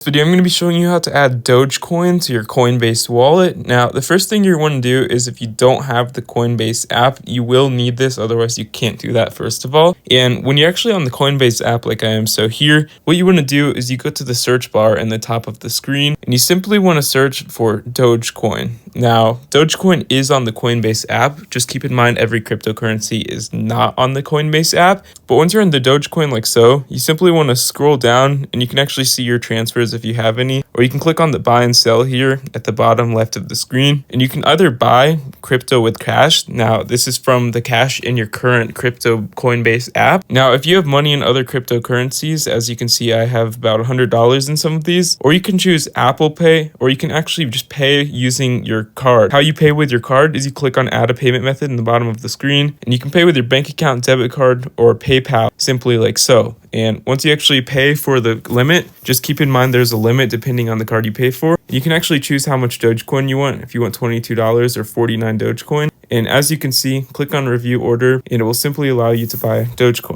Video, I'm going to be showing you how to add Dogecoin to your Coinbase wallet. Now, the first thing you want to do is if you don't have the Coinbase app, you will need this, otherwise you can't do that first of all. And when you're actually on the Coinbase app like I am, so here, what you want to do is you go to the search bar in the top of the screen, and you simply want to search for Dogecoin. Now, Dogecoin is on the Coinbase app. Just keep in mind every cryptocurrency is not on the Coinbase app. But once you're in the Dogecoin like so, you simply want to scroll down and you can actually see your transfers if you have any, or you can click on the buy and sell here at the bottom left of the screen, and you can either buy crypto with cash. Now, this is from the cash in your current crypto Coinbase app. Now, if you have money in other cryptocurrencies, as you can see, I have about $100 in some of these, or you can choose Apple Pay, or you can actually just pay using your card. How you pay with your card is you click on add a payment method in the bottom of the screen, and you can pay with your bank account, debit card, or PayPal, simply like so. And once you actually pay for the limit, just keep in mind there's a limit depending on the card you pay for. You can actually choose how much Dogecoin you want, if you want $22 or 49 Dogecoin. And as you can see, click on review order and it will simply allow you to buy Dogecoin.